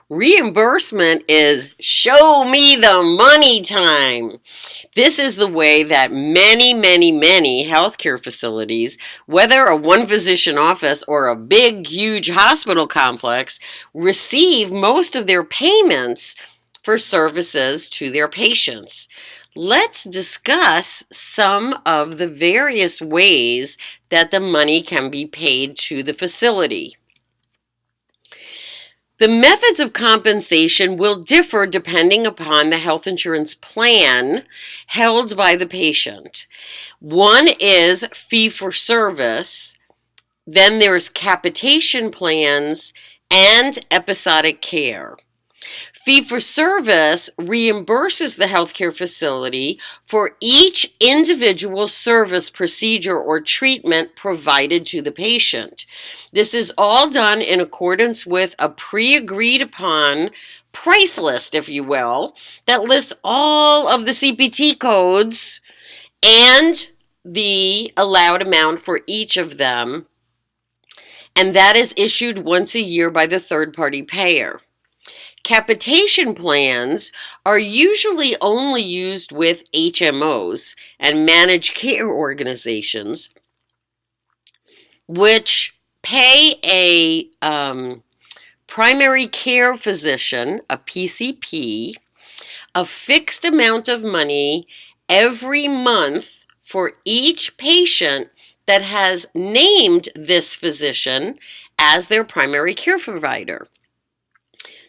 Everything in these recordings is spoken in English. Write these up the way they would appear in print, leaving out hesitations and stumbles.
Reimbursement is show me the money time. This is the way that many healthcare facilities, whether a one physician office or a big, huge hospital complex, receive most of their payments for services to their patients. Let's discuss some of the various ways that the money can be paid to the facility. The methods of compensation will differ depending upon the health insurance plan held by the patient. One is fee-for-service, then there's capitation plans, and episodic care. Fee-for-service reimburses the healthcare facility for each individual service, procedure, or treatment provided to the patient. This is all done in accordance with a pre-agreed upon price list, if you will, that lists all of the CPT codes and the allowed amount for each of them, and that is issued once a year by the third-party payer. Capitation plans are usually only used with HMOs and managed care organizations, which pay a primary care physician, a PCP, a fixed amount of money every month for each patient that has named this physician as their primary care provider.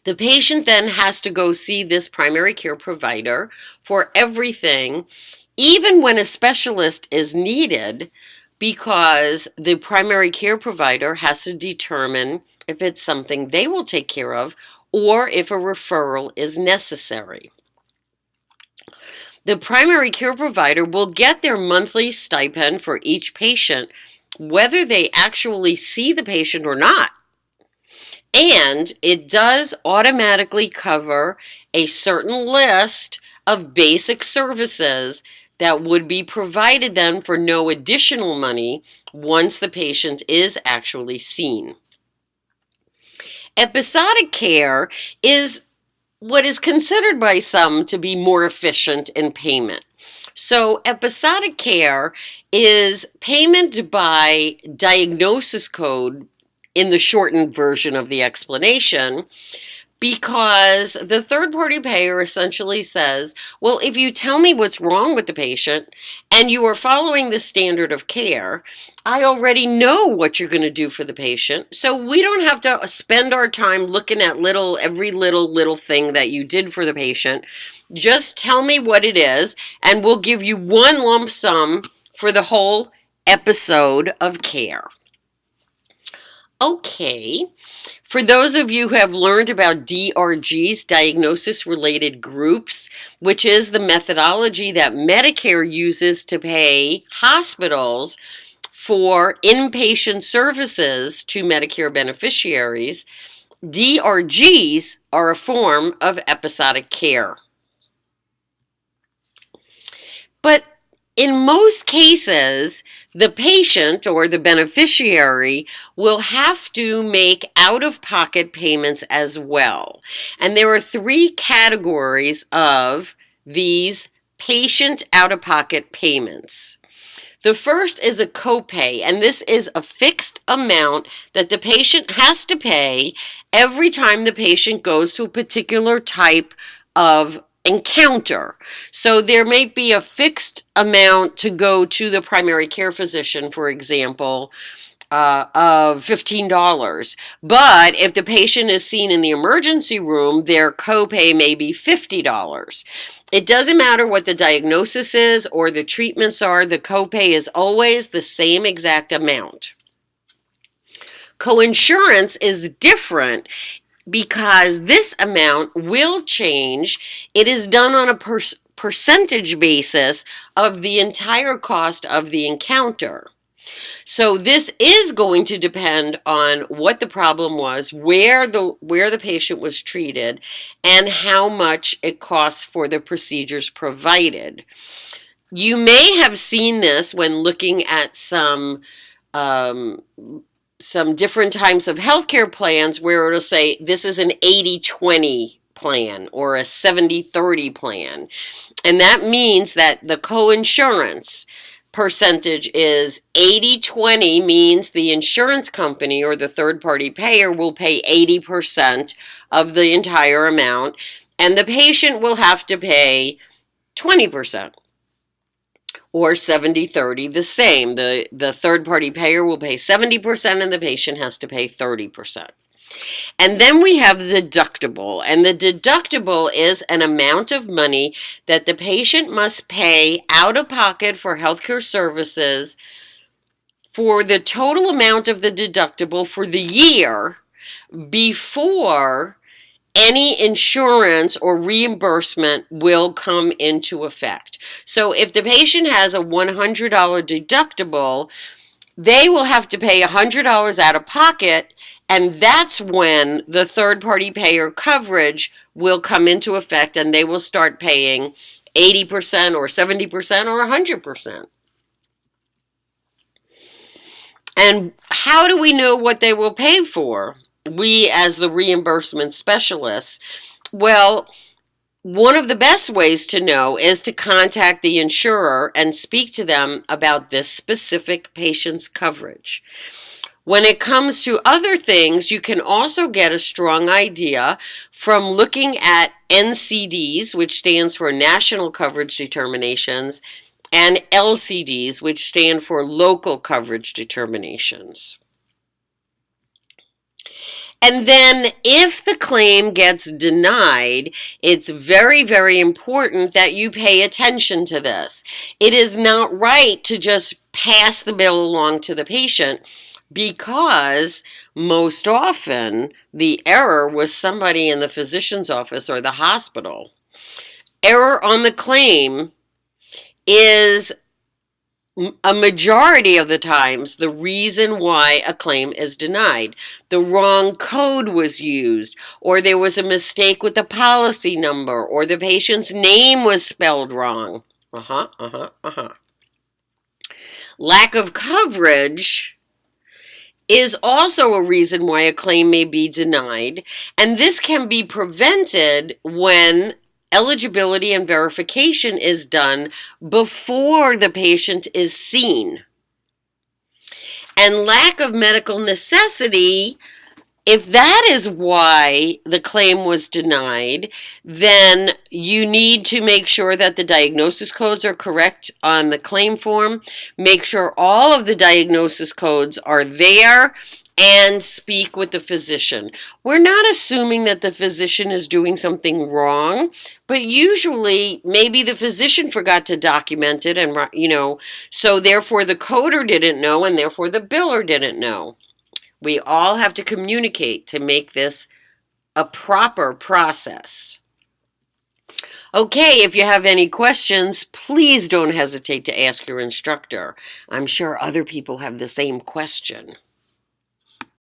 The patient then has to go see this primary care provider for everything, even when a specialist is needed, because the primary care provider has to determine if it's something they will take care of or if a referral is necessary. The primary care provider will get their monthly stipend for each patient, whether they actually see the patient or not. And it does automatically cover a certain list of basic services that would be provided then for no additional money once the patient is actually seen. Episodic care is what is considered by some to be more efficient in payment. So episodic care is payment by diagnosis code in the shortened version of the explanation, because the third-party payer essentially says, well, if you tell me what's wrong with the patient and you are following the standard of care, I already know what you're going to do for the patient, so we don't have to spend our time looking at every little thing that you did for the patient. Just tell me what it is, and we'll give you one lump sum for the whole episode of care. Okay, for those of you who have learned about DRGs, diagnosis-related groups, which is the methodology that Medicare uses to pay hospitals for inpatient services to Medicare beneficiaries, DRGs are a form of episodic care. But in most cases, the patient or the beneficiary will have to make out-of-pocket payments as well. And there are three categories of these patient out-of-pocket payments. The first is a copay, and this is a fixed amount that the patient has to pay every time the patient goes to a particular type of encounter. So there may be a fixed amount to go to the primary care physician, for example, of $15. But if the patient is seen in the emergency room, their copay may be $50. It doesn't matter what the diagnosis is or the treatments are, the copay is always the same exact amount. Coinsurance is different because this amount will change. It is done on a percentage basis of the entire cost of the encounter. So this is going to depend on what the problem was, where the patient was treated, and how much it costs for the procedures provided. You may have seen this when looking at some some different types of healthcare plans where it'll say this is an 80-20 plan or a 70-30 plan. And that means that the coinsurance percentage is 80-20, means the insurance company or the third-party payer will pay 80% of the entire amount, and the patient will have to pay 20%. Or 70-30, the same. The third-party payer will pay 70% and the patient has to pay 30%. And then we have the deductible. And the deductible is an amount of money that the patient must pay out of pocket for healthcare services for the total amount of the deductible for the year before any insurance or reimbursement will come into effect. So if the patient has a $100 deductible, they will have to pay $100 out of pocket, and that's when the third-party payer coverage will come into effect, and they will start paying 80% or 70% or 100%. And how do we know what they will pay for? We, as the reimbursement specialists, well, one of the best ways to know is to contact the insurer and speak to them about this specific patient's coverage. When it comes to other things, you can also get a strong idea from looking at NCDs, which stands for National Coverage Determinations, and LCDs, which stand for Local Coverage Determinations. And then if the claim gets denied, it's very, very important that you pay attention to this. It is not right to just pass the bill along to the patient, because most often the error was somebody in the physician's office or the hospital. Error on the claim is a majority of the times the reason why a claim is denied. The wrong code was used, or there was a mistake with the policy number, or the patient's name was spelled wrong. Lack of coverage is also a reason why a claim may be denied, and this can be prevented when eligibility and verification is done before the patient is seen. And lack of medical necessity, if that is why the claim was denied, then you need to make sure that the diagnosis codes are correct on the claim form. Make sure all of the diagnosis codes are there, and speak with the physician. We're not assuming that the physician is doing something wrong, but usually maybe the physician forgot to document it, and so therefore the coder didn't know, and therefore the biller didn't know. We all have to communicate to make this a proper process. Okay, if you have any questions, please don't hesitate to ask your instructor. I'm sure other people have the same question.